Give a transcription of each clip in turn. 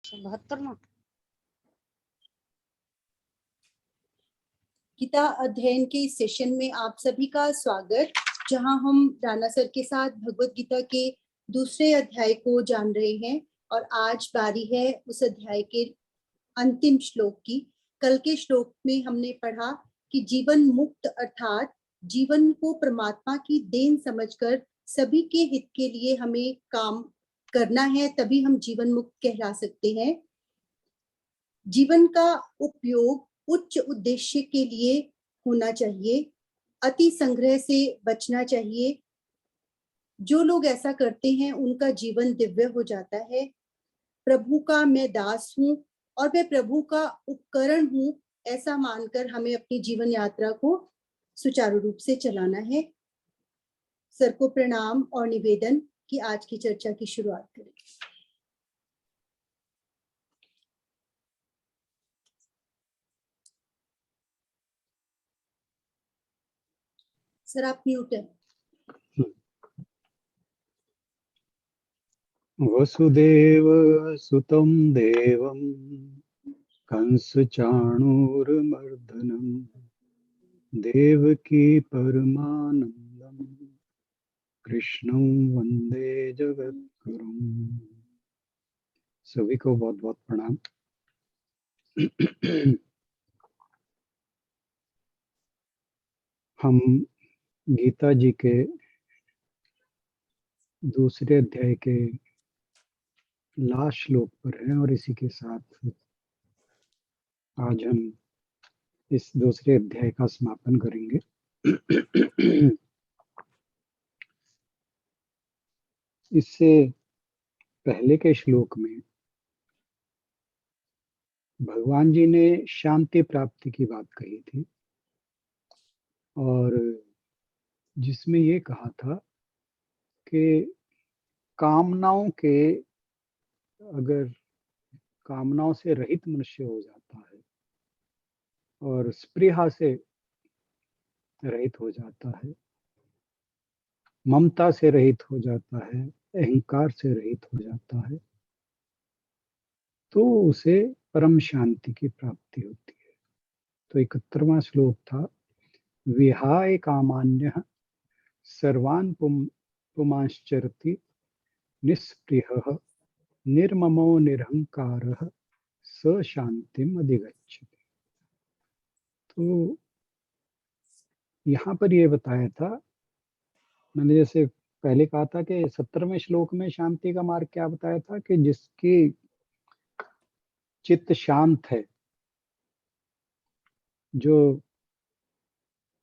72वां गीता अध्ययन के सेशन में आप सभी का स्वागत, जहां हम राणा सर के साथ भगवत गीता के दूसरे अध्याय को जान रहे हैं और आज बारी है उस अध्याय के अंतिम श्लोक की। कल के श्लोक में हमने पढ़ा कि जीवन मुक्त अर्थात जीवन को परमात्मा की देन समझकर सभी के हित के लिए हमें काम करना है, तभी हम जीवन मुक्त कहला सकते हैं। जीवन का उपयोग उच्च उद्देश्य के लिए होना चाहिए, अति संग्रह से बचना चाहिए। जो लोग ऐसा करते हैं उनका जीवन दिव्य हो जाता है। प्रभु का मैं दास हूँ और मैं प्रभु का उपकरण हूँ, ऐसा मानकर हमें अपनी जीवन यात्रा को सुचारू रूप से चलाना है। सर को प्रणाम और निवेदन कि आज की चर्चा की शुरुआत करें। सर आप म्यूट है। वसुदेव सुतं देवं कंस चाणूरमर्दनं देवकी परमानंदं कृष्णं वंदे जगद्गुरुं। सभी को बहुत बहुत प्रणाम। हम गीता जी के दूसरे अध्याय के लास्ट श्लोक पर हैं और इसी के साथ आज हम इस दूसरे अध्याय का समापन करेंगे। इससे पहले के श्लोक में भगवान जी ने शांति प्राप्ति की बात कही थी और जिसमें ये कहा था कि अगर कामनाओं से रहित मनुष्य हो जाता है और स्पृहा से रहित हो जाता है, ममता से रहित हो जाता है, अहंकार से रहित हो जाता है, तो उसे परम शांति की प्राप्ति होती है। तो 71वां श्लोक था, विहाय कामान्यः सर्वान् पुमांश्चरति निस्पृहः निर्ममो निरहंकारः स शांतिम अधिगच्छति। तो यहाँ पर ये बताया था, मैंने जैसे पहले कहा था कि 70वें श्लोक में शांति का मार्ग क्या बताया था कि जिसकी चित्त शांत है,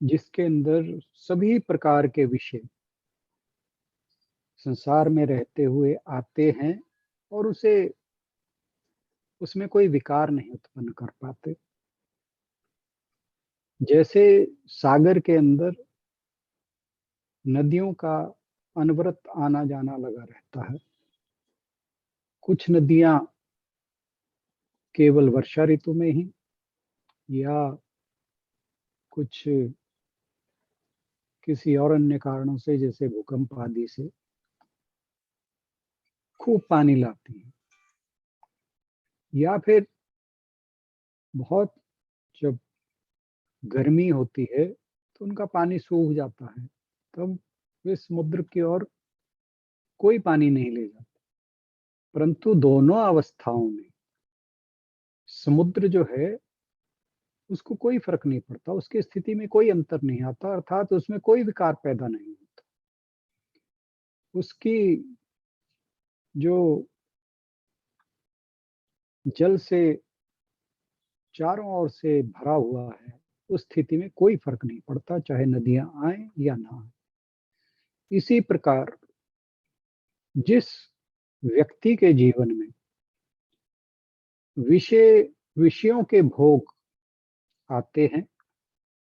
जिसके अंदर सभी प्रकार के विषय संसार में रहते हुए आते हैं और उसमें कोई विकार नहीं उत्पन्न कर पाते। जैसे सागर के अंदर नदियों का अनवरत आना जाना लगा रहता है। कुछ नदियां केवल वर्षा ऋतु में ही या कुछ किसी और अन्य कारणों से जैसे भूकंप आदि से खूब पानी लाती हैं, या फिर बहुत जब गर्मी होती है तो उनका पानी सूख जाता है, तब वे समुद्र की ओर कोई पानी नहीं ले जाते। परंतु दोनों अवस्थाओं में समुद्र जो है उसको कोई फर्क नहीं पड़ता, उसकी स्थिति में कोई अंतर नहीं आता, अर्थात उसमें कोई विकार पैदा नहीं होता। उसकी जो जल से चारों ओर से भरा हुआ है, उस स्थिति में कोई फर्क नहीं पड़ता, चाहे नदियां आए या ना आए। इसी प्रकार जिस व्यक्ति के जीवन में विषयों के भोग आते हैं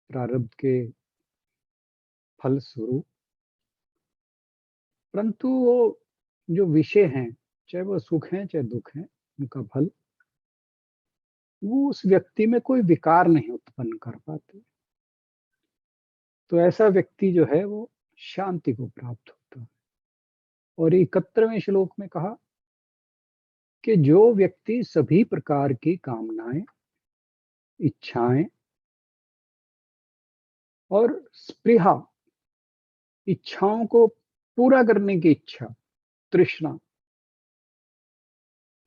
प्रारब्ध के फल स्वरूप, परंतु वो जो विषय हैं, चाहे वो सुख हैं चाहे दुख हैं, उनका फल वो उस व्यक्ति में कोई विकार नहीं उत्पन्न कर पाते। तो ऐसा व्यक्ति जो है वो शांति को प्राप्त होता है। और 71वें श्लोक में कहा कि जो व्यक्ति सभी प्रकार की कामनाएं, इच्छाएं और स्पृहा, इच्छाओं को पूरा करने की इच्छा, तृष्णा,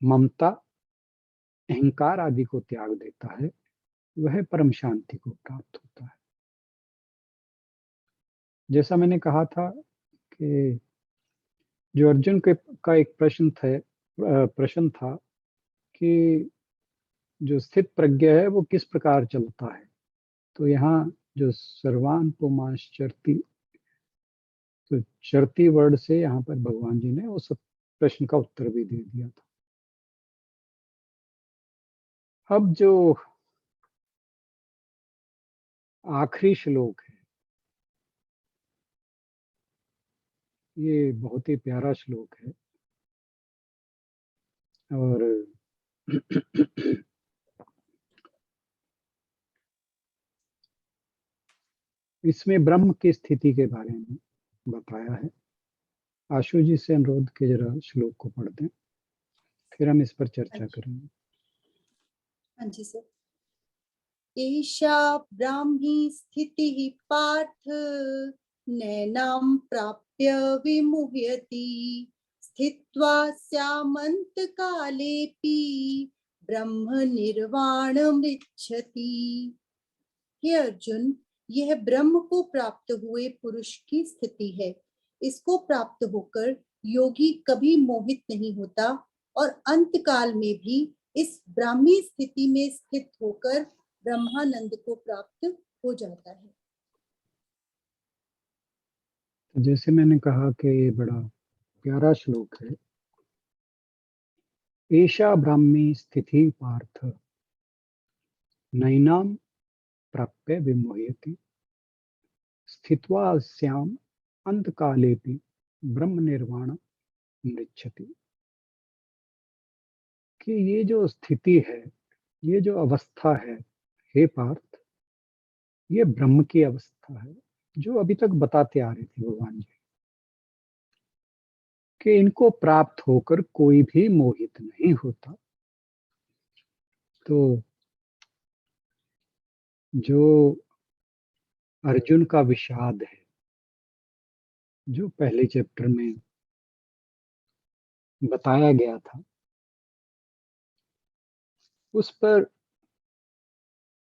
ममता, अहंकार आदि को त्याग देता है, वह परम शांति को प्राप्त होता है। जैसा मैंने कहा था कि जो अर्जुन के का एक प्रश्न था कि जो स्थित प्रज्ञ है वो किस प्रकार चलता है। तो यहाँ जो सर्वान पुमाश्चरति, तो चरती वर्ड से यहाँ पर भगवान जी ने उस प्रश्न का उत्तर भी दे दिया था। अब जो आखिरी श्लोक है, ये बहुत ही प्यारा श्लोक है और इसमें ब्रह्म की स्थिति के बारे में बताया है। आशु जी से अनुरोध के जरा श्लोक को पढ़ दें, फिर हम इस पर चर्चा करेंगे। हाँ जी सर। एषा ब्राह्मी स्थितिः पार्थ नैनां प्राप्य विमुह्यति स्थित्वा स्यामन्तकालेऽपि ब्रह्म निर्वाणमृच्छति। हे अर्जुन, यह ब्रह्म को प्राप्त हुए पुरुष की स्थिति है। इसको प्राप्त होकर योगी कभी मोहित नहीं होता और अंत काल में भी इस ब्राह्मी स्थिति में स्थित होकर ब्रह्मानंद को प्राप्त हो जाता है। तो जैसे मैंने कहा कि ये बड़ा प्यारा श्लोक है। एषा ब्राह्मी स्थिति पार्थ नैनां प्राप्य विमुह्यति स्थित्वा स्याम अंतकालेपि ब्रह्म निर्वाण मृच्छति। कि ये जो स्थिति है, ये जो अवस्था है, हे पार्थ, ये ब्रह्म की अवस्था है जो अभी तक बताते आ रहे थे भगवान जी, कि इनको प्राप्त होकर कोई भी मोहित नहीं होता। तो जो अर्जुन का विषाद है, जो पहले चैप्टर में बताया गया था, उस पर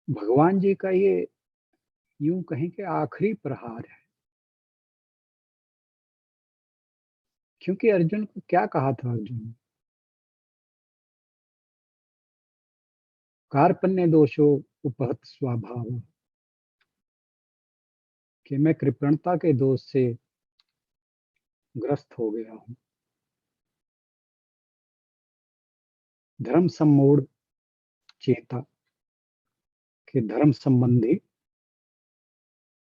भगवान जी का ये यूं कहें कि आखिरी प्रहार है। क्योंकि अर्जुन को क्या कहा था अर्जुन ने? कार्पण्य दोषो उपहत स्वभाव, कि मैं कृपणता के दोष से ग्रस्त हो गया हूं। धर्म सम्मूढ़ चेता, कि धर्म संबंधी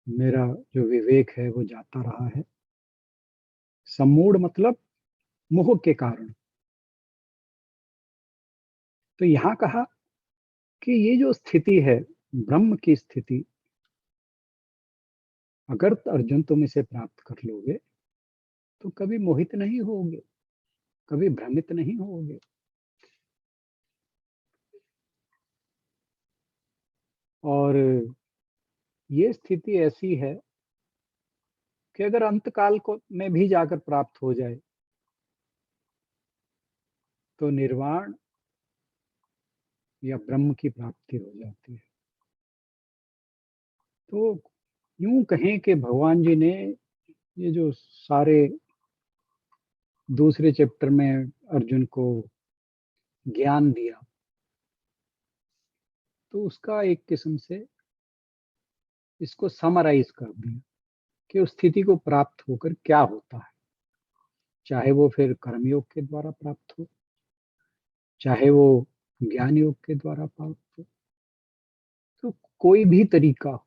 मेरा जो विवेक है वो जाता रहा है। सम्मूढ़ मतलब मोह के कारण। तो यहां कहा कि ये जो स्थिति है, ब्रह्म की स्थिति, अगर अर्जुन तुम इसे प्राप्त कर लोगे तो कभी मोहित नहीं होगे, कभी भ्रमित नहीं होगे। और ये स्थिति ऐसी है कि अगर अंतकाल को में भी जाकर प्राप्त हो जाए तो निर्वाण या ब्रह्म की प्राप्ति हो जाती है। तो यूं कहें कि भगवान जी ने ये जो सारे दूसरे चैप्टर में अर्जुन को ज्ञान दिया, तो उसका एक किस्म से इसको समराइज कर दिया कि उस स्थिति को प्राप्त होकर क्या होता है। चाहे वो फिर कर्मयोग के द्वारा प्राप्त हो, चाहे वो ज्ञान योग के द्वारा प्राप्त हो, तो कोई भी तरीका हो,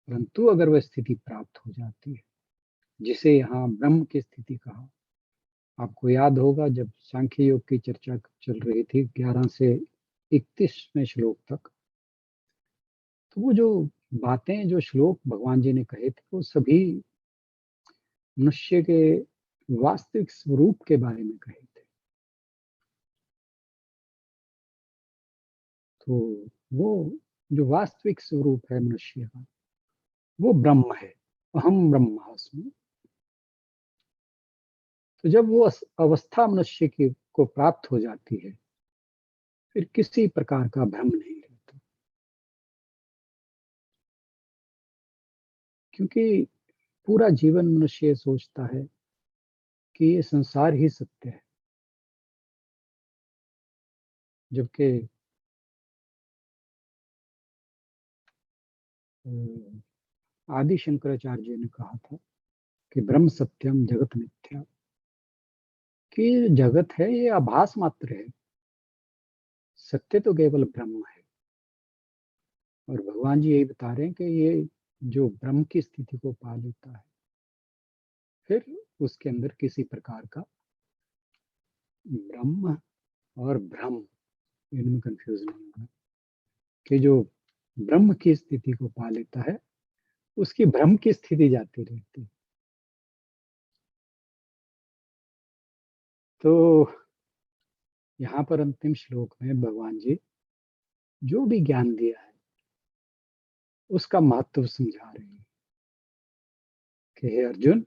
परंतु अगर वह स्थिति प्राप्त हो जाती है, जिसे यहाँ ब्रह्म की स्थिति कहा। आपको याद होगा जब सांख्य योग की चर्चा चल रही थी 11 से 31वें श्लोक तक, तो वो जो बातें, जो श्लोक भगवान जी ने कहे थे, वो सभी मनुष्य के वास्तविक स्वरूप के बारे में कहे थे। तो वो जो वास्तविक स्वरूप है मनुष्य का, वो ब्रह्म है, अहम ब्रह्मास्मि। तो जब वो अवस्था मनुष्य की को प्राप्त हो जाती है, फिर किसी प्रकार का भ्रम नहीं रहता, क्योंकि पूरा जीवन मनुष्य ये सोचता है कि ये संसार ही सत्य है, जबकि आदि शंकराचार्य जी ने कहा था कि ब्रह्म सत्यम जगत मिथ्या, कि जगत है ये आभास मात्र है, सत्य तो केवल ब्रह्म है। और भगवान जी यही बता रहे हैं कि ये जो ब्रह्म की स्थिति को पा लेता है, फिर उसके अंदर किसी प्रकार का ब्रह्म और भ्रम, इनमें कंफ्यूज नहीं होना, कि जो ब्रह्म की स्थिति को पा लेता है उसकी भ्रम की स्थिति जाती रहती है। तो यहाँ पर अंतिम श्लोक में भगवान जी जो भी ज्ञान दिया है उसका महत्व समझा रहे हैं कि हे अर्जुन,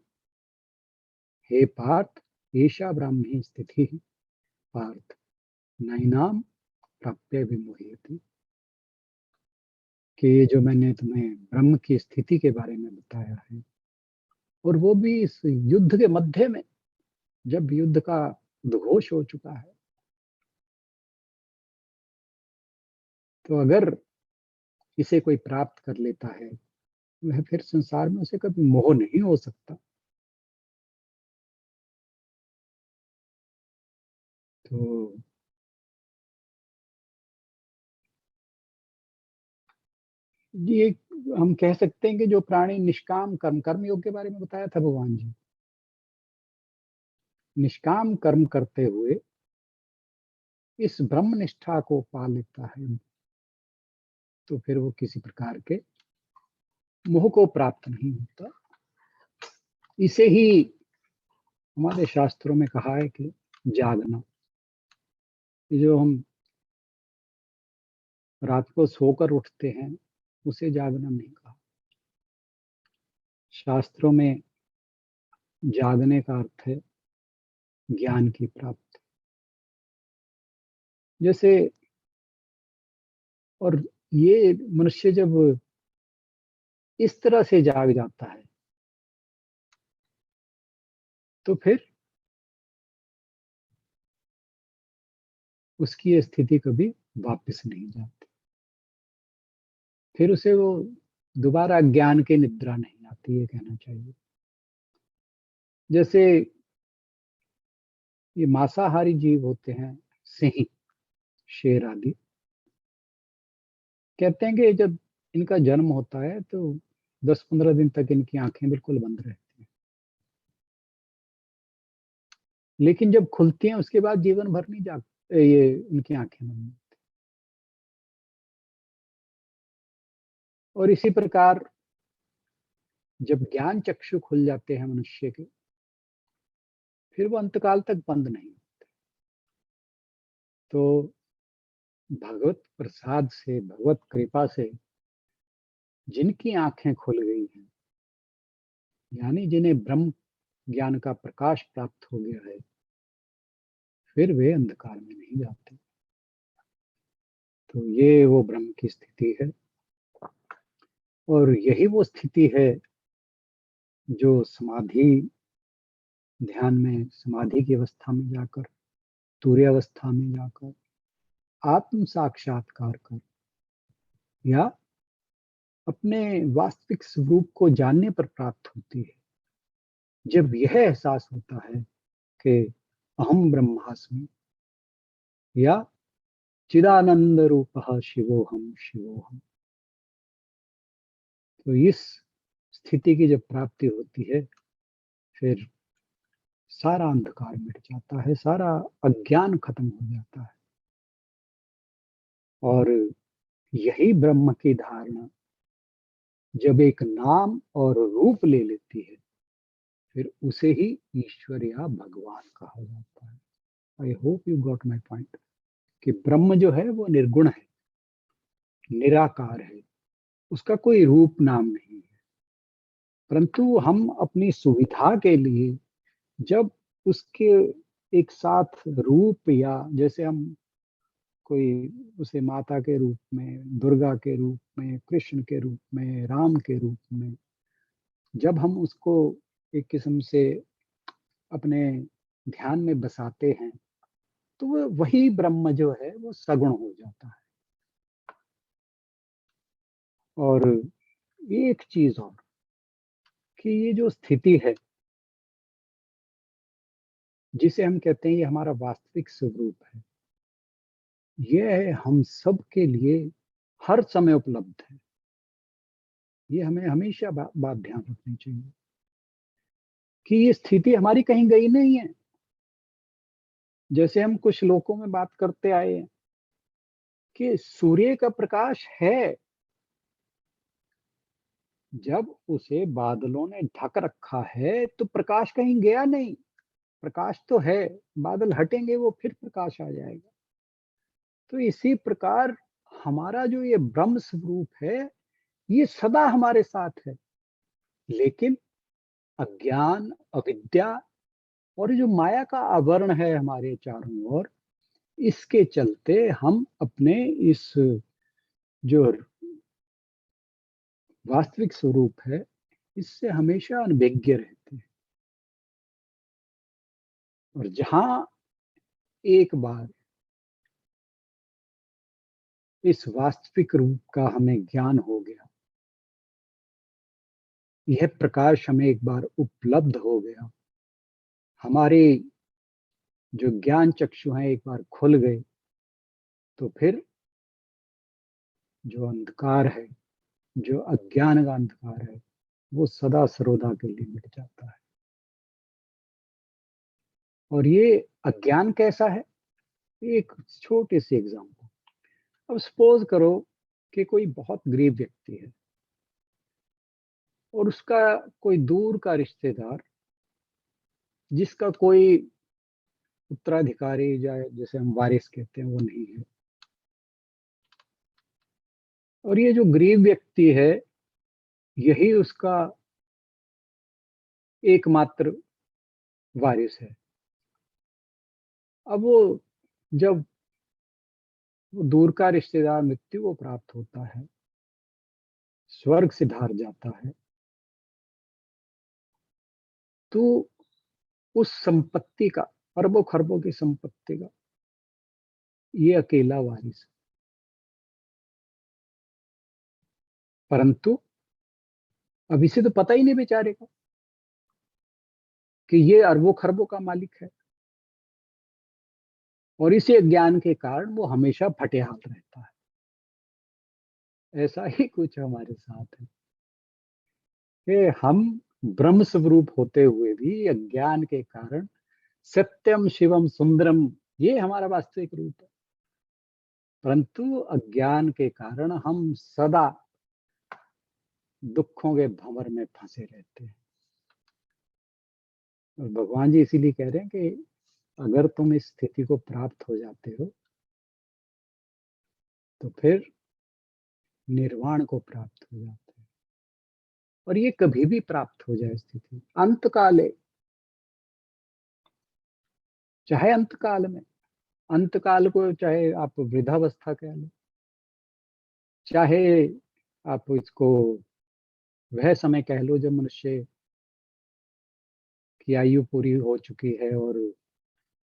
हे पार्थ, ऐसा ब्राह्मी स्थिति पार्थ नैनाम प्राप्य विमोहयति, कि ये जो मैंने तुम्हें ब्रह्म की स्थिति के बारे में बताया है, और वो भी इस युद्ध के मध्य में, जब युद्ध का उद्घोष हो चुका है, तो अगर इसे कोई प्राप्त कर लेता है, वह फिर संसार में उसे कभी मोह नहीं हो सकता। तो ये हम कह सकते हैं कि जो प्राणी निष्काम कर्म, कर्मयोग के बारे में बताया था भगवान जी, निष्काम कर्म करते हुए इस ब्रह्म निष्ठा को पा लेता है, तो फिर वो किसी प्रकार के मोह को प्राप्त नहीं होता। इसे ही हमारे शास्त्रों में कहा है कि जागना, जो हम रात को सोकर उठते हैं उसे जागना नहीं कहा। शास्त्रों में जागने का अर्थ है ज्ञान की प्राप्ति। जैसे, और ये मनुष्य जब इस तरह से जाग जाता है, तो फिर उसकी ये स्थिति कभी वापस नहीं जाती, फिर उसे वो दोबारा ज्ञान की निद्रा नहीं आती, ये कहना चाहिए। जैसे ये मांसाहारी जीव होते हैं, सिंह, शेर आदि, कहते हैं कि जब इनका जन्म होता है तो 10-15 दिन तक इनकी आंखें बिल्कुल बंद रहती हैं, लेकिन जब खुलती हैं उसके बाद जीवन भर नहीं जाग, ये उनकी आंखें बंद। और इसी प्रकार जब ज्ञान चक्षु खुल जाते हैं मनुष्य के, फिर वो अंतकाल तक बंद नहीं होते। तो भगवत प्रसाद से, भगवत कृपा से जिनकी आंखें खुल गई हैं, यानी जिन्हें ब्रह्म ज्ञान का प्रकाश प्राप्त हो गया है, फिर वे अंधकार में नहीं जाते। तो ये वो ब्रह्म की स्थिति है, और यही वो स्थिति है जो समाधि, ध्यान में समाधि की अवस्था में जाकर, तुर्य अवस्था में जाकर, आत्म साक्षात्कार कर, या अपने वास्तविक स्वरूप को जानने पर प्राप्त होती है। जब यह एहसास होता है कि अहम ब्रह्मास्मि, या चिदानंद रूपः शिवोहम शिवोहम, तो इस स्थिति की जब प्राप्ति होती है, फिर सारा अंधकार मिट जाता है, सारा अज्ञान खत्म हो जाता है, और यही ब्रह्म की धारणा जब एक नाम और रूप ले लेती है, फिर उसे ही ईश्वर या भगवान कहा जाता है। I hope you got my point, कि ब्रह्म जो है वो निर्गुण है, निराकार है, उसका कोई रूप नाम नहीं है। परंतु हम अपनी सुविधा के लिए जब उसके एक साथ रूप, या जैसे हम कोई उसे माता के रूप में, दुर्गा के रूप में, कृष्ण के रूप में, राम के रूप में, जब हम उसको एक किस्म से अपने ध्यान में बसाते हैं, तो वो वही ब्रह्म जो है वो सगुण हो जाता है। और एक चीज और, कि ये जो स्थिति है जिसे हम कहते हैं ये हमारा वास्तविक स्वरूप है, यह हम सब के लिए हर समय उपलब्ध है। ये हमें हमेशा बात ध्यान रखनी चाहिए कि ये स्थिति हमारी कहीं गई नहीं है। जैसे हम कुछ श्लोकों में बात करते आए हैं कि सूर्य का प्रकाश है, जब उसे बादलों ने ढक रखा है तो प्रकाश कहीं गया नहीं, प्रकाश तो है। बादल हटेंगे वो फिर प्रकाश आ जाएगा। तो इसी प्रकार हमारा जो ये ब्रह्म स्वरूप है, ये सदा हमारे साथ है। लेकिन अज्ञान, अविद्या और जो माया का आवरण है हमारे चारों ओर, इसके चलते हम अपने इस जो वास्तविक स्वरूप है, इससे हमेशा अनभिज्ञ रहते हैं। और जहां एक बार इस वास्तविक रूप का हमें ज्ञान हो गया, यह प्रकाश हमें एक बार उपलब्ध हो गया, हमारे जो ज्ञान चक्षु हैं एक बार खुल गए, तो फिर जो अंधकार है, जो अज्ञान का अंधकार है, वो सदा सर्वदा के लिए मिट जाता है। और ये अज्ञान कैसा है? एक छोटे से एग्जांपल। अब सपोज करो कि कोई बहुत गरीब व्यक्ति है और उसका कोई दूर का रिश्तेदार, जिसका कोई उत्तराधिकारी या जैसे हम वारिस कहते हैं वो नहीं है, और ये जो गरीब व्यक्ति है यही उसका एकमात्र वारिस है। अब वो जब वो दूर का रिश्तेदार मृत्यु को प्राप्त होता है, स्वर्ग से धार जाता है, तो उस संपत्ति का, अरबों खरबों की संपत्ति का ये अकेला वारिस है। परंतु अब इसे तो पता ही नहीं बेचारे को कि ये अरबों खरबों का मालिक है, और इसी अज्ञान के कारण वो हमेशा फटे हाथ रहता है। ऐसा ही कुछ हमारे साथ है कि हम ब्रह्म स्वरूप होते हुए भी अज्ञान के कारण, सत्यम शिवम सुंदरम ये हमारा वास्तविक रूप है, परंतु अज्ञान के कारण हम सदा दुखों के भंवर में फंसे रहते हैं। और भगवान जी इसीलिए कह रहे हैं कि अगर तुम इस स्थिति को प्राप्त हो जाते हो तो फिर निर्वाण को प्राप्त हो जाते हैं। और ये कभी भी प्राप्त हो जाए स्थिति, अंतकाल, चाहे अंतकाल में, अंतकाल को चाहे आप वृद्धावस्था कह लो, चाहे आप इसको वह समय कह लो जब मनुष्य की आयु पूरी हो चुकी है और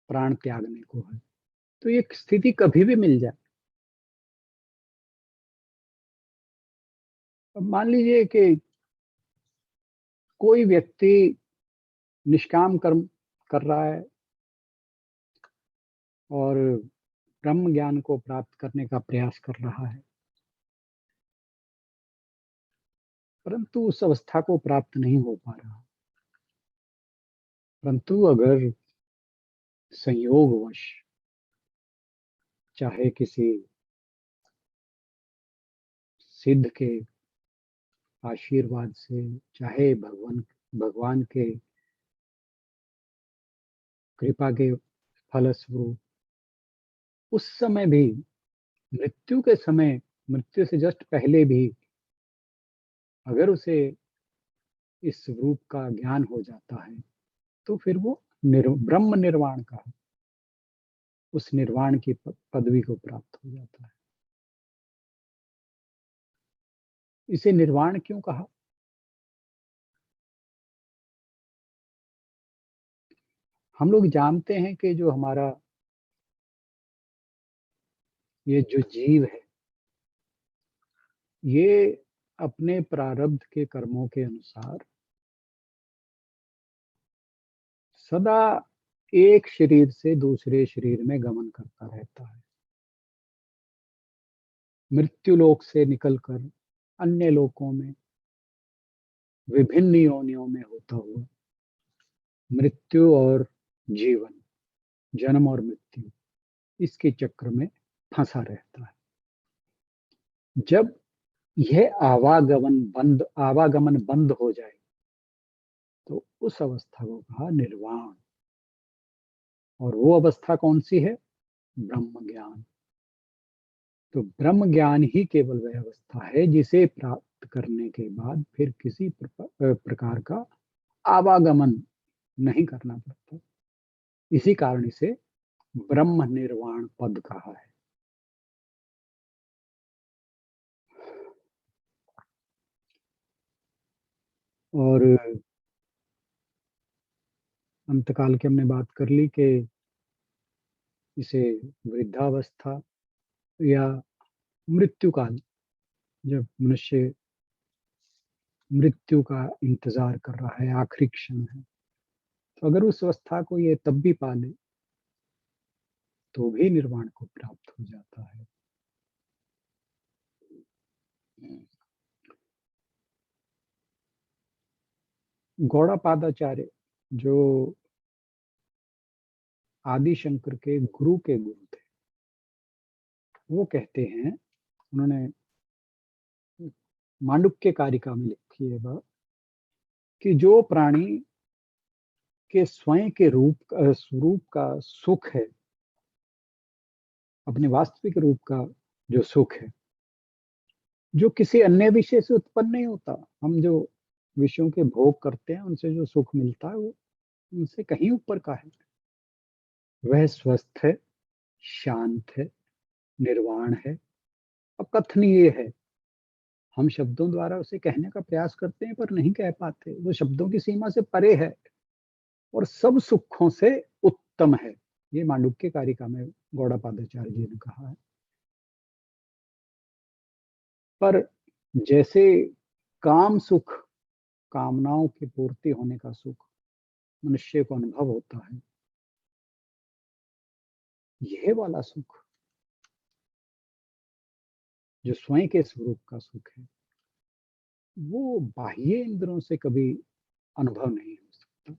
प्राण त्यागने को है, तो ये स्थिति कभी भी मिल जाए। अब मान लीजिए कि कोई व्यक्ति निष्काम कर्म कर रहा है और ब्रह्म ज्ञान को प्राप्त करने का प्रयास कर रहा है, परंतु उस अवस्था को प्राप्त नहीं हो पा रहा। परंतु अगर संयोगवश, चाहे किसी सिद्ध के आशीर्वाद से, चाहे भगवान के कृपा के फलस्वरूप, उस समय भी, मृत्यु के समय मृत्यु से जस्ट पहले भी अगर उसे इस रूप का ज्ञान हो जाता है तो फिर वो ब्रह्म निर्वाण का उस निर्वाण की पदवी को प्राप्त हो जाता है। इसे निर्वाण क्यों कहा? हम लोग जानते हैं कि जो हमारा ये जो जीव है, ये अपने प्रारब्ध के कर्मों के अनुसार सदा एक शरीर से दूसरे शरीर में गमन करता रहता है। मृत्यु लोक से निकलकर अन्य लोकों में विभिन्न योनियों में होता हुआ मृत्यु और जीवन, जन्म और मृत्यु, इसके चक्र में फंसा रहता है। जब यह आवागमन बंद हो जाए तो उस अवस्था को कहा निर्वाण। और वो अवस्था कौन सी है? ब्रह्म ज्ञान। तो ब्रह्म ज्ञान ही केवल वह अवस्था है जिसे प्राप्त करने के बाद फिर किसी प्रकार का आवागमन नहीं करना पड़ता। इसी कारण इसे ब्रह्म निर्वाण पद कहा है। और अंतकाल की हमने बात कर ली कि इसे वृद्धावस्था या मृत्यु काल, जब मनुष्य मृत्यु का इंतजार कर रहा है, आखिरी क्षण है, तो अगर उस अवस्था को ये तब भी पाले तो भी निर्वाण को प्राप्त हो जाता है। गौड़ापादाचार्य जो आदि शंकर के गुरु थे, वो कहते हैं, उन्होंने मांडुक्य कारिका में लिखी है बात, कि जो प्राणी के स्वयं के स्वरूप का सुख है, अपने वास्तविक रूप का जो सुख है, जो किसी अन्य विषय से उत्पन्न नहीं होता। हम जो विषयों के भोग करते हैं उनसे जो सुख मिलता है वो उनसे कहीं ऊपर का है। वह स्वस्थ है, शांत है, निर्वाण है, अकथनीय है। हम शब्दों द्वारा उसे कहने का प्रयास करते हैं पर नहीं कह पाते। वो शब्दों की सीमा से परे है और सब सुखों से उत्तम है। ये मांडुक्य कारिका में गौड़ापादाचार्य जी ने कहा है। पर जैसे काम सुख, कामनाओं की पूर्ति होने का सुख मनुष्य को अनुभव होता है, यह वाला सुख जो स्वयं के स्वरूप का सुख है, वो बाह्य इंद्रियों से कभी अनुभव नहीं हो सकता।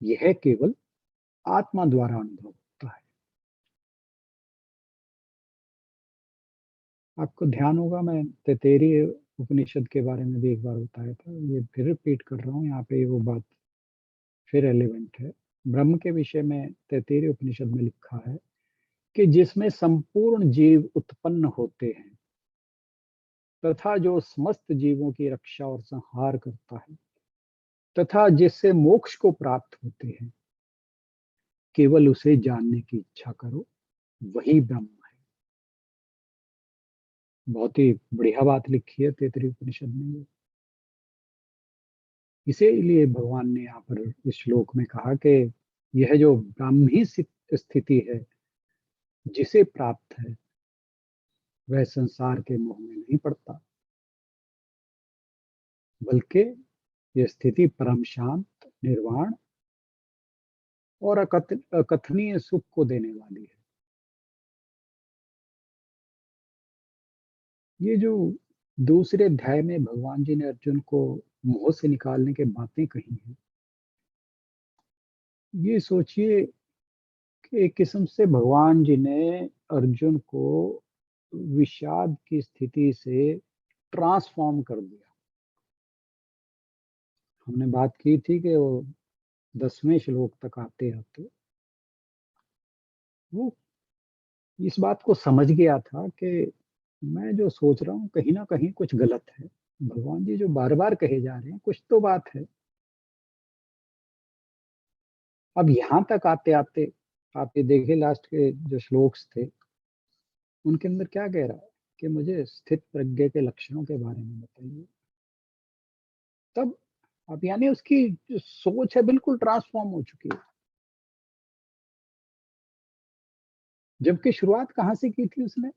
यह केवल आत्मा द्वारा अनुभव होता है। आपको ध्यान होगा, मैं तैत्तिरीय उपनिषद के बारे में भी एक बार बताया था, ये फिर रिपीट कर रहा हूँ यहाँ पे, वो बात फिर एलिवेंट है। ब्रह्म के विषय में तैत्तिरीय उपनिषद में लिखा है कि जिसमें संपूर्ण जीव उत्पन्न होते हैं तथा जो समस्त जीवों की रक्षा और संहार करता है तथा जिससे मोक्ष को प्राप्त होते हैं, केवल उसे जानने की इच्छा करो, वही ब्रह्म है। बहुत ही बढ़िया बात लिखी है तैत्तिरीय उपनिषद में। इसीलिए भगवान ने यहाँ पर इस श्लोक में कहा कि यह जो ब्राह्मी स्थिति है जिसे प्राप्त है, वह संसार के मोह में नहीं पड़ता, बल्कि यह स्थिति परम शांत, निर्वाण और अकथनीय सुख को देने वाली है। ये जो दूसरे अध्याय में भगवान जी ने अर्जुन को मोह से निकालने के बातें कही हैं, ये सोचिए कि एक किस्म से भगवान जी ने अर्जुन को विषाद की स्थिति से ट्रांसफॉर्म कर दिया। हमने बात की थी कि वो 10वें श्लोक तक आते आते वो इस बात को समझ गया था कि मैं जो सोच रहा हूँ कहीं ना कहीं कुछ गलत है। भगवान जी जो बार बार कहे जा रहे हैं कुछ तो बात है। अब यहाँ तक आते आते आप ये देखे लास्ट के जो श्लोक्स थे उनके अंदर क्या कह रहा है कि मुझे स्थित प्रज्ञ के लक्षणों के बारे में बताइए। तब अब यानी उसकी जो सोच है बिल्कुल ट्रांसफॉर्म हो चुकी है। जबकि शुरुआत कहाँ से की थी उसने?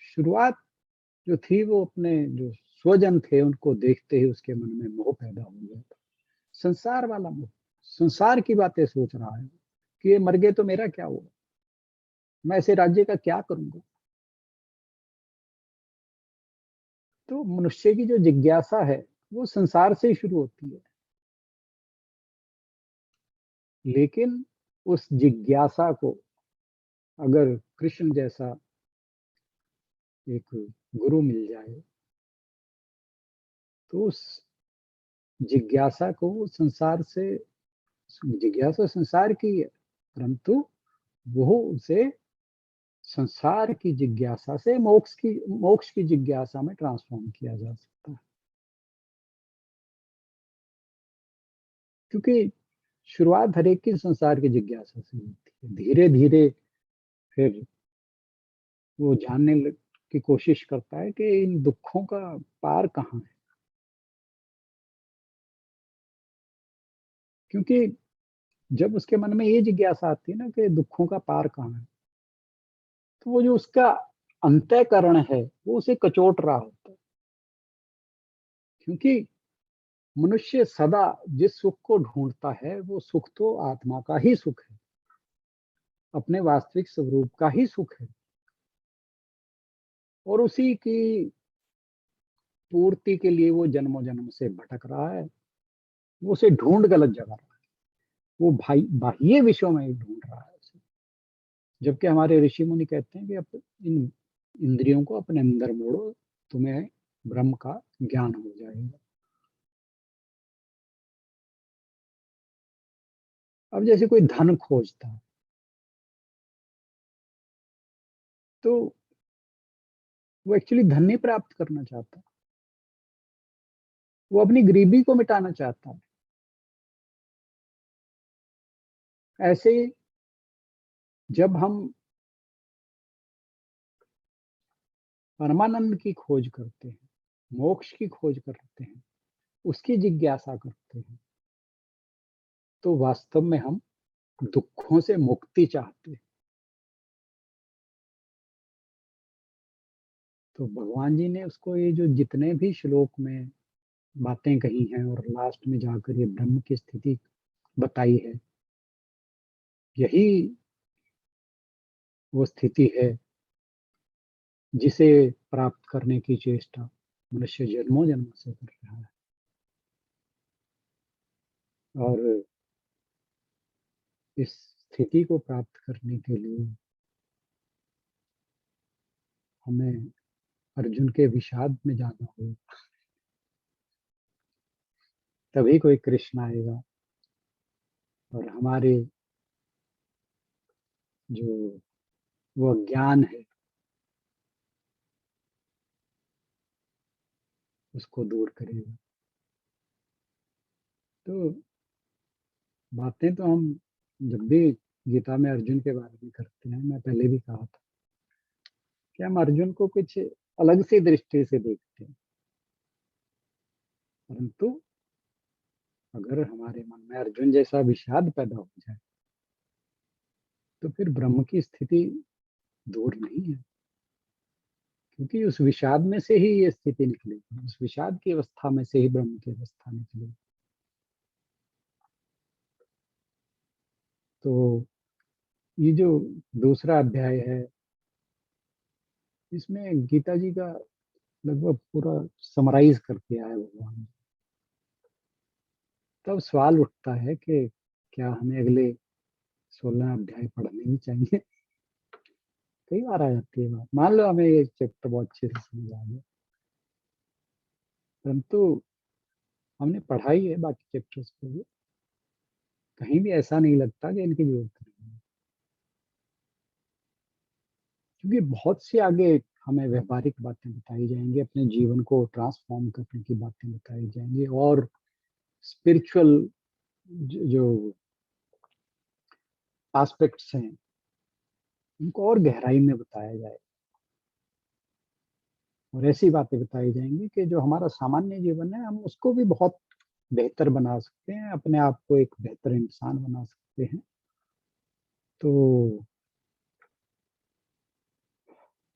शुरुआत जो थी वो अपने जो स्वजन थे उनको देखते ही उसके मन में मोह पैदा हो गया था। संसार वाला मोह, संसार की बातें सोच रहा है कि ये मर गए तो मेरा क्या होगा, मैं ऐसे राज्य का क्या करूंगा। तो मनुष्य की जो जिज्ञासा है वो संसार से ही शुरू होती है। लेकिन उस जिज्ञासा को अगर कृष्ण जैसा एक गुरु मिल जाए तो उस जिज्ञासा को संसार से, जिज्ञासा संसार की है परंतु वो उसे संसार की जिज्ञासा से मोक्ष की जिज्ञासा में ट्रांसफॉर्म किया जा सकता है। क्योंकि शुरुआत हर एक की संसार की जिज्ञासा से होती है। धीरे धीरे फिर वो की कोशिश करता है कि इन दुखों का पार कहाँ है। क्योंकि जब उसके मन में ये जिज्ञासा आती है ना कि दुखों का पार कहाँ है, तो वो जो उसका अंतःकरण है वो उसे कचोट रहा होता है। क्योंकि मनुष्य सदा जिस सुख को ढूंढता है वो सुख तो आत्मा का ही सुख है, अपने वास्तविक स्वरूप का ही सुख है। और उसी की पूर्ति के लिए वो जन्मों जन्म से भटक रहा है। वो उसे ढूंढ गलत जगह रहा है। वो भाई बाह्य विषयों में ही ढूंढ रहा है उसे। जबकि हमारे ऋषि मुनि कहते हैं कि इन इंद्रियों को अपने अंदर मोड़ो, तुम्हें ब्रह्म का ज्ञान हो जाएगा। अब जैसे कोई धन खोजता है तो वो एक्चुअली धन नहीं प्राप्त करना चाहता, वो अपनी गरीबी को मिटाना चाहता है। ऐसे ही जब हम परमानंद की खोज करते हैं, मोक्ष की खोज करते हैं, उसकी जिज्ञासा करते हैं, तो वास्तव में हम दुखों से मुक्ति चाहते हैं। तो भगवान जी ने उसको ये जो जितने भी श्लोक में बातें कही हैं और लास्ट में जाकर ये ब्रह्म की स्थिति बताई है, यही वो स्थिति है जिसे प्राप्त करने की चेष्टा मनुष्य जन्मों जन्म से कर रहा है। और इस स्थिति को प्राप्त करने के लिए हमें अर्जुन के विषाद में जाना होगा, तभी कोई कृष्ण आएगा। और हमारे जो वो ज्ञान है उसको दूर करेगा। तो बातें तो हम जब भी गीता में अर्जुन के बारे में करते हैं, मैं पहले भी कहा था कि हम अर्जुन को कुछ अलग सी दृष्टि से देखते हैं। परंतु अगर हमारे मन में अर्जुन जैसा विषाद पैदा हो जाए तो फिर ब्रह्म की स्थिति दूर नहीं है। क्योंकि उस विषाद में से ही ये स्थिति निकलेगी, उस विषाद की अवस्था में से ही ब्रह्म की अवस्था निकलेगी। तो ये जो दूसरा अध्याय है इसमें गीता जी का लगभग पूरा समराइज करके आया भगवान। तब सवाल उठता है कि क्या हमें अगले 16 अध्याय पढ़ने ही चाहिए? कई बार आ जाती है बात। मान लो हमें ये चैप्टर बहुत अच्छे से समझ आ गया, परंतु हमने पढ़ा ही है बाकी चैप्टर्स को भी, कहीं भी ऐसा नहीं लगता कि इनकी जरूरत नहीं है। क्योंकि बहुत सी आगे हमें व्यवहारिक बातें बताई जाएंगी, अपने जीवन को ट्रांसफॉर्म करने की बातें बताई जाएंगी, और स्पिरिचुअल जो एस्पेक्ट्स हैं उनको और गहराई में बताया जाए, और ऐसी बातें बताई जाएंगी कि जो हमारा सामान्य जीवन है हम उसको भी बहुत बेहतर बना सकते हैं, अपने आप को एक बेहतर इंसान बना सकते हैं। तो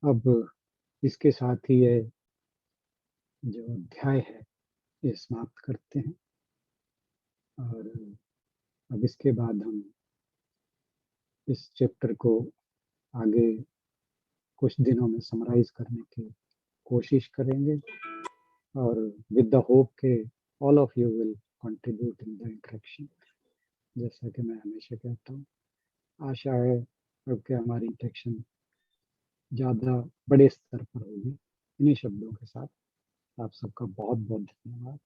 अब इसके साथ ही ये जो अध्याय है ये समाप्त करते हैं, और अब इसके बाद हम इस चैप्टर को आगे कुछ दिनों में समराइज करने की कोशिश करेंगे, और विद द होप के all of you will contribute in the interaction. जैसा कि मैं हमेशा कहता हूँ, आशा है अब कि हमारी इंटरेक्शन ज़्यादा बड़े स्तर पर होगी। इन्हीं शब्दों के साथ आप सबका बहुत बहुत धन्यवाद।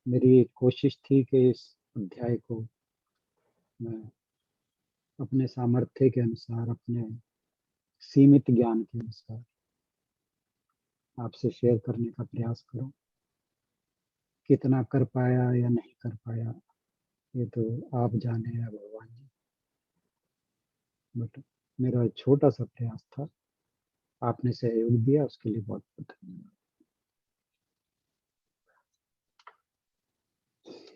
मेरी कोशिश थी कि इस अध्याय को मैं अपने सामर्थ्य के अनुसार, अपने सीमित ज्ञान के अनुसार आपसे शेयर करने का प्रयास करूं। कितना कर पाया या नहीं कर पाया ये तो आप जाने या भगवान जी, बट मेरा छोटा सा प्रयास था, आपने सहयोग दिया उसके लिए बहुत बहुत धन्यवाद।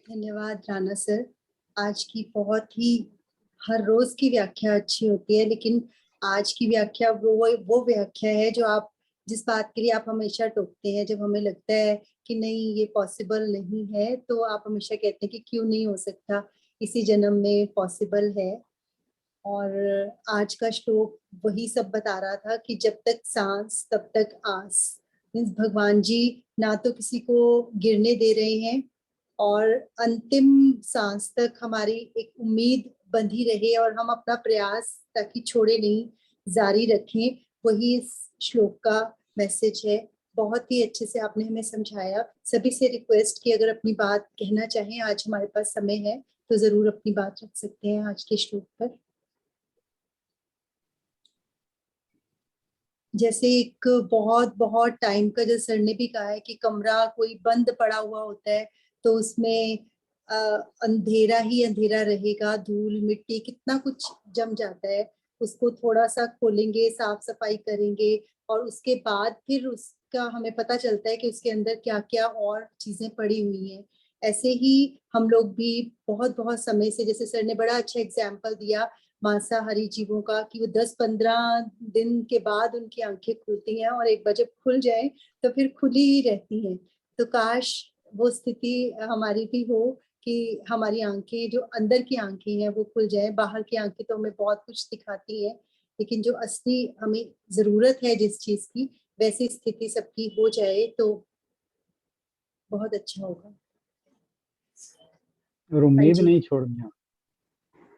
धन्यवाद राणा सर। आज की बहुत ही, हर रोज की व्याख्या अच्छी होती है, लेकिन आज की व्याख्या वो व्याख्या है जो आप, जिस बात के लिए आप हमेशा टोकते हैं, जब हमें लगता है कि नहीं ये पॉसिबल नहीं है, तो आप हमेशा कहते हैं कि क्यों नहीं हो सकता, इसी जन्म में पॉसिबल है। और आज का श्लोक वही सब बता रहा था कि जब तक सांस तब तक आस। मीन्स भगवान जी ना तो किसी को गिरने दे रहे हैं, और अंतिम सांस तक हमारी एक उम्मीद बंधी रहे और हम अपना प्रयास ताकि छोड़े नहीं, जारी रखें। वही इस श्लोक का मैसेज है। बहुत ही अच्छे से आपने हमें समझाया। सभी से रिक्वेस्ट कि अगर अपनी बात कहना चाहें, आज हमारे पास समय है तो जरूर अपनी बात रख सकते हैं आज के श्लोक पर। जैसे एक बहुत बहुत टाइम का, जो सर ने भी कहा है कि कमरा कोई बंद पड़ा हुआ होता है तो उसमें अ, अंधेरा ही अंधेरा रहेगा, धूल मिट्टी कितना कुछ जम जाता है। उसको थोड़ा सा खोलेंगे, साफ सफाई करेंगे, और उसके बाद फिर उसका हमें पता चलता है कि उसके अंदर क्या क्या और चीजें पड़ी हुई हैं। ऐसे ही हम लोग भी बहुत बहुत समय से, जैसे सर ने बड़ा अच्छा एग्जाम्पल दिया मांसाहारी जीवों का, कि वो 10-15 दिन के बाद उनकी आंखें खुलती हैं, और एक बार जब खुल जाए तो फिर खुली ही रहती हैं। तो काश वो स्थिति हमारी भी हो कि हमारी आंखें, जो अंदर की आंखें हैं, वो खुल जाए। बाहर की आंखें तो हमें बहुत कुछ दिखाती है, लेकिन जो असली हमें जरूरत है जिस चीज की, वैसी स्थिति सबकी हो जाए तो बहुत अच्छा होगा। और हाँ उम्मीद जी। नहीं छोड़नी।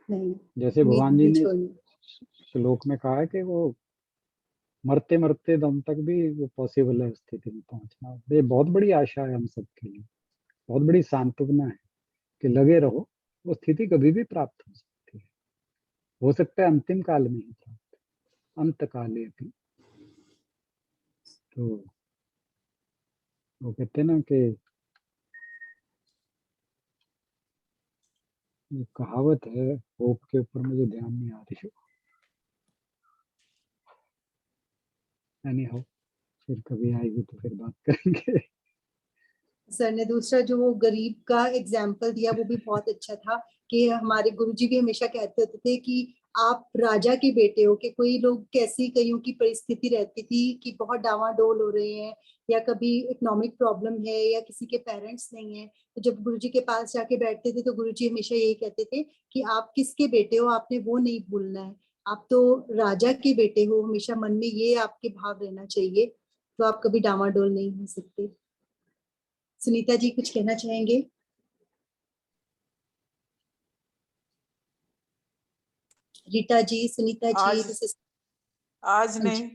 नहीं, जैसे उम्मीद भगवान जी नहीं ने छोड़नी। श्लोक में कहा है कि वो मरते मरते दम तक भी वो पॉसिबल है उस स्थिति में पहुंचना। ये बहुत बड़ी आशा है हम सबके लिए, बहुत बड़ी सांत्वना है कि लगे रहो, वो स्थिति कभी भी प्राप्त हो सकती है। हो सकता है अंतिम काल में ही प्राप्त, अंत काले भी। तो वो कहते हैं ना कि ये कहावत है, होप के ऊपर मुझे ध्यान नहीं आ रही है, एनी हाउ, फिर कभी आएगी तो फिर बात करेंगे। सर ने दूसरा जो वो गरीब का एग्जाम्पल दिया वो भी बहुत अच्छा था, कि हमारे गुरुजी भी हमेशा कहते होते थे कि आप राजा के बेटे हो। कि कोई लोग कैसी, कईयों की परिस्थिति रहती थी कि बहुत डावाडोल हो रहे हैं, या कभी इकोनॉमिक प्रॉब्लम है, या किसी के पेरेंट्स नहीं है, तो जब गुरुजी के पास जाके बैठते थे तो गुरुजी हमेशा यही कहते थे कि आप किसके बेटे हो, आपने वो नहीं भूलना है, आप तो राजा के बेटे हो। हमेशा मन में ये आपके भाव रहना चाहिए, तो आप कभी डावाडोल नहीं हो सकते। सुनीता जी कुछ कहना चाहेंगे? रीता जी, सुनीता जी, आज दिस इज। आज हाँ जी। नहीं,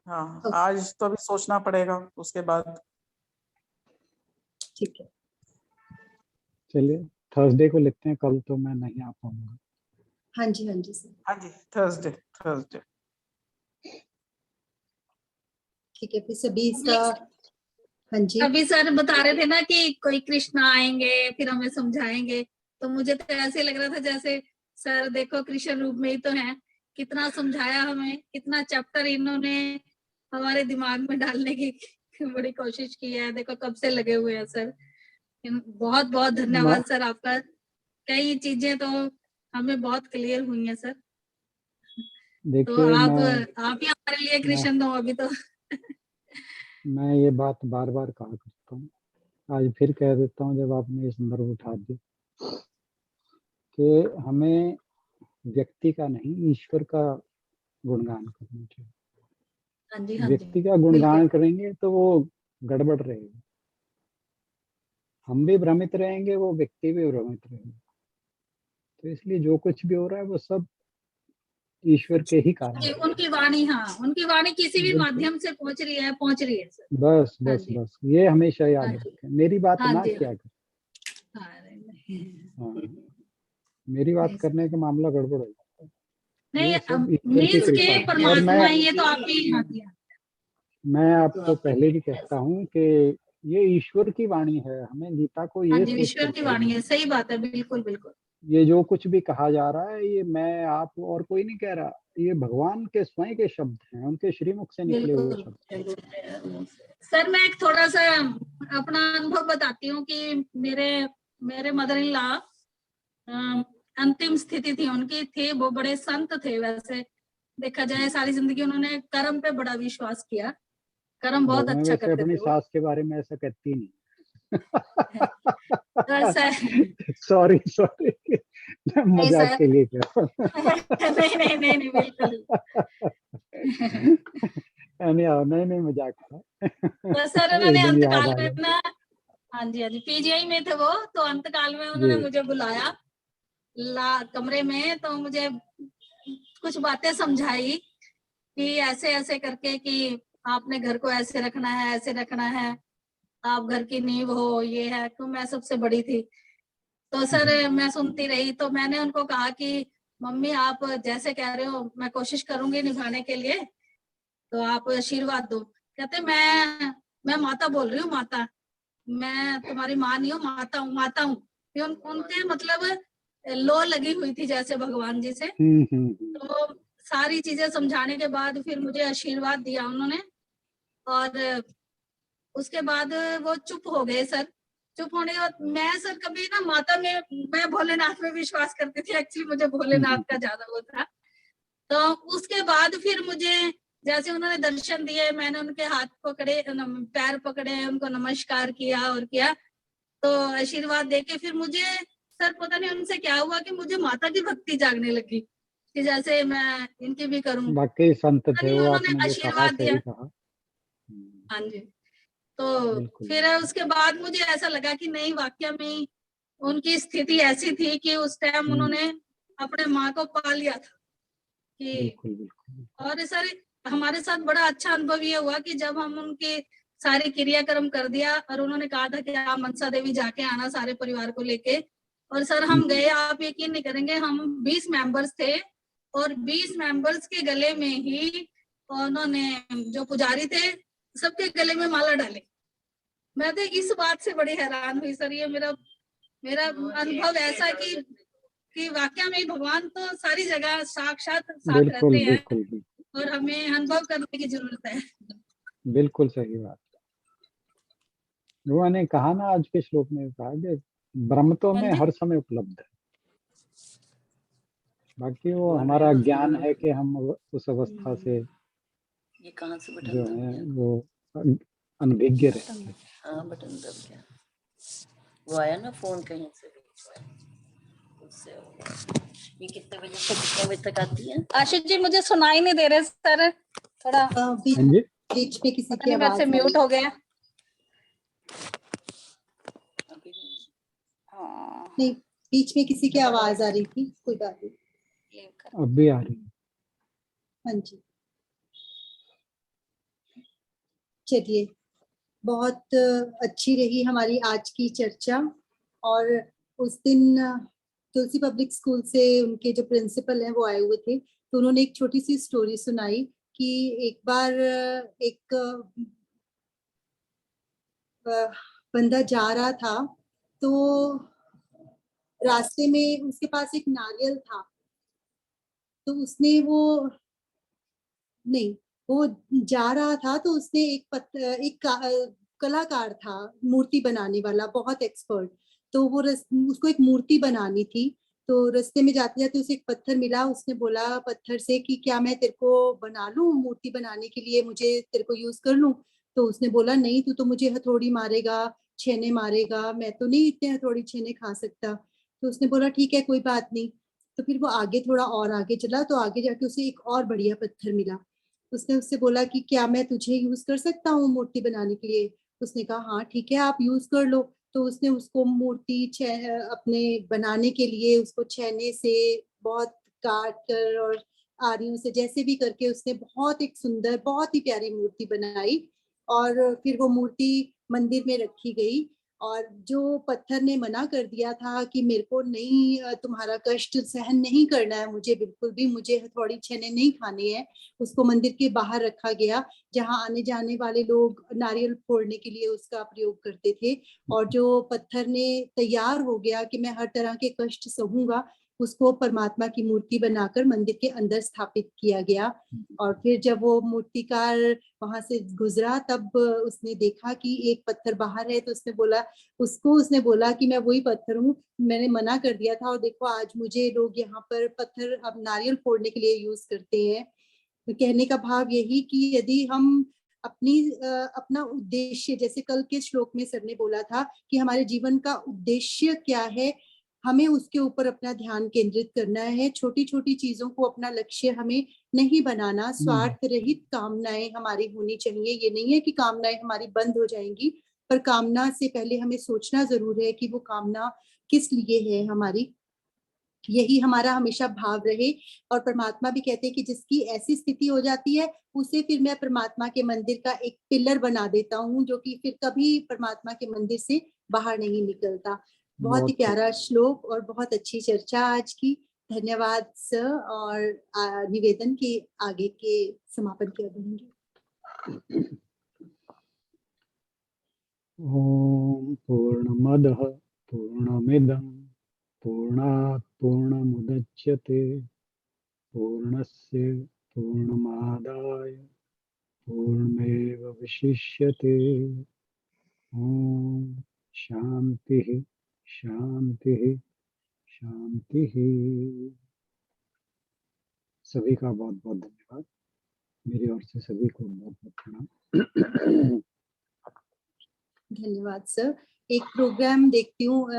हाँ ओके, आज तो अभी सोचना पड़ेगा उसके बाद। ठीक है। चलिए थर्सडे को लिखते हैं, कल तो मैं नहीं आ पाऊंगा। हाँ जी, हाँ जी सर। हाँ जी, थर्सडे। ठीक है, फिर सभी इसका, हाँ जी, अभी सर बता रहे थे ना कि कोई कृष्ण आएंगे फिर हमें समझाएंगे, तो मुझे तो ऐसे लग रहा था जैसे सर देखो कृष्ण रूप में ही तो है, कितना समझाया हमें, कितना चैप्टर इन्होंने हमारे दिमाग में डालने की बड़ी कोशिश की है, देखो कब से लगे हुए हैं सर। बहुत बहुत धन्यवाद सर आपका, कई चीजें तो हमें बहुत क्लियर हुई है सर। तो देखिए आप ही हमारे लिए कृष्ण दो अभी तो। मैं ये बात बार बार कहा करता हूँ, आज फिर कह देता हूँ जब आपने ये संदर्भ उठा दिया, कि हमें व्यक्ति का नहीं ईश्वर का गुणगान करना चाहिए। हाँ जी, हाँ जी, व्यक्ति का गुणगान करेंगे तो वो गड़बड़ रहेगा, हम भी भ्रमित रहेंगे, वो व्यक्ति भी भ्रमित रहेगा। तो इसलिए जो कुछ भी हो रहा है वो सब ईश्वर के ही कारण है। उनकी वाणी, हाँ उनकी वाणी किसी भी बिल्कुल। माध्यम से पहुंच रही है सर। बस हाँ बस जी। बस ये हमेशा याद हाँ जी। रखें, मेरी बात हाँ ना जी, किया करें। हाँ, हाँ, मेरी बात नहीं, करने का मामला गड़बड़ हो जाता है। नहीं ये सब ईश्वर की मीन्स कृपा के है। और परमात्मा है, ये तो आप ही, हाँ जी, मैं आपको पहले भी कहता हूँ कि ये ईश्वर की वाणी है, हमें गीता को हाँ ये जी, सोच ईश्वर कर की पढ़ना वाणी है। है, सही बात है, बिल्कुल बिल्कुल। ये जो कुछ भी कहा जा रहा है ये मैं आप और कोई नहीं कह रहा, ये भगवान के स्वयं के शब्द हैं, उनके श्रीमुख से निकले हुए बिल्कुल शब्द। सर, मैं एक थोड़ा सा अपना अनुभव बताती हूँ कि मेरे मदर इन लॉ अंतिम स्थिति थी उनकी, थी वो बड़े संत थे, वैसे देखा जाए सारी जिंदगी उन्होंने कर्म पे बड़ा विश्वास किया, कर्म बहुत मैं अच्छा वैसे करते अपनी थे वो। सास के बारे में ऐसा कहती नहीं। तो ऐसा सॉरी नहीं मजाक सर, के लिए कह रहा हूं। नहीं बिल्कुल। नहीं मजाक था। तो सर उन्होंने एकदम याद अंतकाल आ में गया। ना, हाँ जी हाँ जी, पीजीआई में थे वो, तो अंतकाल में उन्होंने जी मुझे बुलाया कमरे में, तो मुझे कुछ बातें समझाई कि ऐसे ऐसे करके कि आपने घर को ऐसे रखना है, ऐसे रखना है, आप घर की नींव हो, ये है। तो मैं सबसे बड़ी थी, तो सर मैं सुनती रही, तो मैंने उनको कहा कि मम्मी आप जैसे कह रहे हो मैं कोशिश करूंगी निभाने के लिए, तो आप आशीर्वाद दो। कहते मैं माता बोल रही हूँ, माता, मैं तुम्हारी माँ नहीं हूँ, माता हूँ, माता हूँ। उनके मतलब लो लगी हुई थी जैसे भगवान जी से। तो सारी चीजें समझाने के बाद फिर मुझे आशीर्वाद दिया उन्होंने, और उसके बाद वो चुप हो गए सर। चुप होने के बाद मैं सर कभी ना माता में, मैं भोलेनाथ में विश्वास करती थी, एक्चुअली मुझे भोलेनाथ का ज्यादा वो था। तो उसके बाद फिर मुझे जैसे उन्होंने दर्शन दिए, मैंने उनके हाथ पकड़े, पैर पकड़े, उनको नमस्कार किया और किया, तो आशीर्वाद देके फिर मुझे सर पता नहीं उनसे क्या हुआ कि मुझे माता की भक्ति जागने लगी कि जैसे मैं इनकी भी करूं। वाकई संत थे वो, उन्होंने आपने जो कहा आशीर्वाद दिया। सही कहा। हाँ जी। तो बिल्कुल फिर उसके बाद मुझे ऐसा लगा कि नहीं, वाकई में उनकी स्थिति ऐसी थी कि उस टाइम उन्होंने अपने माँ को पा लिया था कि। बिल्कुल बिल्कुल। और सर हमारे साथ बड़ा अच्छा अनुभव ये हुआ कि जब हम उनके सारे क्रियाक्रम कर दिया और उन्होंने कहा था कि आप मनसा देवी जाके आना सारे परिवार को लेके, और सर हम गए, आप यकीन नहीं करेंगे, हम 20 मेंबर्स थे और 20 मेंबर्स के गले में ही उन्होंने, जो पुजारी थे, सबके गले में माला डाली। मैं तो इस बात से बड़ी हैरान हुई सर, ये मेरा अनुभव ऐसा कि वाकई में भगवान तो सारी जगह साक्षात साथ बिल्कुल रहते हैं बिल्कुल बिल्कुल और हमें अनुभव करने की जरूरत है। बिल्कुल सही बात। उन्होंने कहा ना, आज के श्लोक में कहा कि ब्रह्म तो में हर समय उपलब्ध है, बाकी वो हमारा ज्ञान है कि हम उस अवस्था से ये कहाँ से बटन जो दब है गया? वो अनभिज्ञ रहते हैं। हाँ बटन दब गया, वो आया ना फोन कहीं से भी, उससे हो गया। ये कितने बजे से कितने बजे तक आती है? आशीष जी मुझे सुनाई नहीं दे रहे सर, थोड़ा बीच हाँ जी, बीच में किसी पता की नहीं मेरे आवाज से म्यूट हो गया। अभी भी हाँ, नहीं, बीच में किसी की आवाज आ रही थी, कोई बात नहीं। अब भी आ रही है। हाँ जी, चलिए, बहुत अच्छी रही हमारी आज की चर्चा। और उस दिन तुलसी पब्लिक स्कूल से उनके जो प्रिंसिपल हैं वो आए हुए थे, तो उन्होंने एक छोटी सी स्टोरी सुनाई कि एक बार एक बंदा जा रहा था, तो रास्ते में उसके पास एक नारियल था, तो उसने वो नहीं वो जा रहा था, तो उसने कलाकार था, मूर्ति बनाने वाला, बहुत एक्सपर्ट। तो वो उसको एक मूर्ति बनानी थी, तो रास्ते में जाते जाते उसे एक पत्थर मिला। उसने बोला पत्थर से कि क्या मैं तेरे को बना लूं, मूर्ति बनाने के लिए मुझे तेरे को यूज कर लूं? तो उसने बोला नहीं, तू तो मुझे हथौड़ी मारेगा, छेने मारेगा, मैं तो नहीं इतने हथौड़ी छेने खा सकता। तो उसने बोला ठीक है, कोई बात नहीं। तो फिर वो आगे थोड़ा और आगे चला, तो आगे जाके उसे एक और बढ़िया पत्थर मिला। उसने उससे बोला कि क्या मैं तुझे यूज कर सकता हूँ मूर्ति बनाने के लिए? उसने कहा हाँ ठीक है, आप यूज कर लो। तो उसने उसको मूर्ति अपने बनाने के लिए उसको छेने से बहुत काट कर और आरियों से जैसे भी करके उसने बहुत एक सुंदर, बहुत ही प्यारी मूर्ति बनाई। और फिर वो मूर्ति मंदिर में रखी गई। और जो पत्थर ने मना कर दिया था कि मेरे को नहीं, तुम्हारा कष्ट सहन नहीं करना है, मुझे बिल्कुल भी, मुझे हथौड़ी छेने नहीं खाने हैं, उसको मंदिर के बाहर रखा गया, जहां आने जाने वाले लोग नारियल फोड़ने के लिए उसका प्रयोग करते थे। और जो पत्थर ने तैयार हो गया कि मैं हर तरह के कष्ट सहूंगा, उसको परमात्मा की मूर्ति बनाकर मंदिर के अंदर स्थापित किया गया। और फिर जब वो मूर्तिकार वहां से गुजरा, तब उसने देखा कि एक पत्थर बाहर है, तो उसने बोला कि मैं वही पत्थर हूँ, मैंने मना कर दिया था, और देखो आज मुझे लोग यहाँ पर पत्थर अब नारियल फोड़ने के लिए यूज करते हैं। तो कहने का भाव यही कि यदि हम अपना उद्देश्य, जैसे कल के श्लोक में सर ने बोला था कि हमारे जीवन का उद्देश्य क्या है, हमें उसके ऊपर अपना ध्यान केंद्रित करना है। छोटी छोटी चीजों को अपना लक्ष्य हमें नहीं बनाना। स्वार्थ रहित कामनाएं हमारी होनी चाहिए। ये नहीं है कि कामनाएं हमारी बंद हो जाएंगी, पर कामना से पहले हमें सोचना जरूर है कि वो कामना किस लिए है हमारी। यही हमारा हमेशा भाव रहे। और परमात्मा भी कहते हैं कि जिसकी ऐसी स्थिति हो जाती है, उसे फिर मैं परमात्मा के मंदिर का एक पिलर बना देता हूँ, जो कि फिर कभी परमात्मा के मंदिर से बाहर नहीं निकलता। बहुत ही प्यारा श्लोक और बहुत अच्छी चर्चा आज की। धन्यवाद सर। और निवेदन के आगे के समापन कर देंगे। ओम पूर्णमदः पूर्णमिदं पूर्णात् पूर्णमुदच्यते पूर्णस्य पूर्णमादाय पूर्णमेवावशिष्यते। ओम शांति शांति शांति। सभी का बहुत बहुत धन्यवाद। मेरी ओर से सभी को बहुत बहुत प्रणाम। धन्यवाद सर। एक प्रोग्राम देखती हूँ,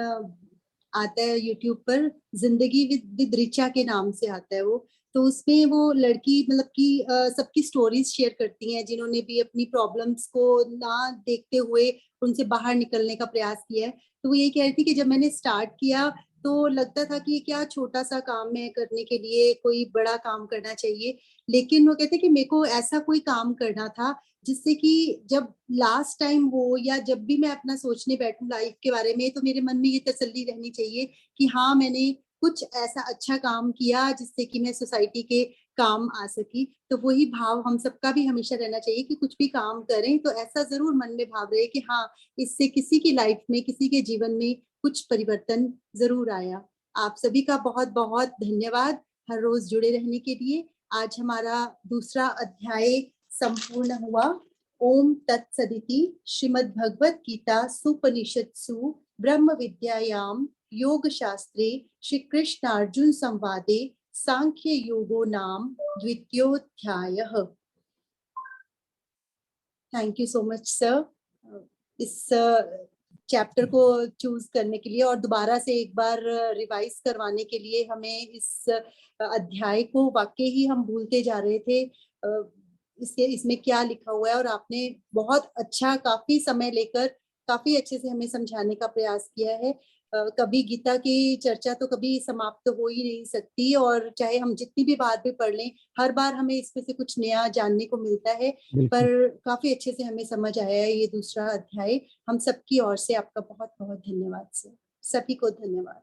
आता है यूट्यूब पर, जिंदगी विद रिचा के नाम से आता है वो। तो उसमें वो लड़की मतलब कि सबकी स्टोरीज शेयर करती हैं, जिन्होंने भी अपनी प्रॉब्लम्स को ना देखते हुए उनसे बाहर निकलने का प्रयास किया है। तो वो यही कह रही थी कि जब मैंने स्टार्ट किया तो लगता था कि क्या छोटा सा काम है करने के लिए, कोई बड़ा काम करना चाहिए। लेकिन वो कहते कि मेरे को ऐसा कोई काम करना था जिससे कि जब लास्ट टाइम हो या जब भी मैं अपना सोचने बैठूं लाइफ के बारे में, तो मेरे मन में ये तसल्ली रहनी चाहिए कि हाँ मैंने कुछ ऐसा अच्छा काम किया जिससे कि मैं सोसाइटी के काम आ सकी। तो वही भाव हम सबका भी हमेशा रहना चाहिए कि कुछ भी काम करें तो ऐसा जरूर मन में भाव रहे कि हाँ इससे किसी की लाइफ में, किसी के जीवन में कुछ परिवर्तन जरूर आया। आप सभी का बहुत बहुत धन्यवाद हर रोज जुड़े रहने के लिए। आज हमारा दूसरा अध्याय संपूर्ण हुआ। ओम तत्सदिति श्रीमद् भगवत गीता सुपनिषत्सु ब्रह्म विद्यायाम योग शास्त्रे श्री कृष्ण अर्जुन संवादे सांख्य योगो नाम द्वितीयोध्यायः। Thank you so much sir इस चैप्टर को चूज करने के लिए और दोबारा से एक बार रिवाइज करवाने के लिए। हमें इस अध्याय को वाकई ही हम भूलते जा रहे थे, इसमें क्या लिखा हुआ है, और आपने बहुत अच्छा, काफी समय लेकर काफी अच्छे से हमें समझाने का प्रयास किया है। कभी गीता की चर्चा तो कभी समाप्त हो ही नहीं सकती, और चाहे हम जितनी भी बार भी पढ़ लें, हर बार हमें इसमें से कुछ नया जानने को मिलता है। पर काफी अच्छे से हमें समझ आया है ये दूसरा अध्याय। हम सबकी ओर से आपका बहुत बहुत धन्यवाद सर। सभी को धन्यवाद।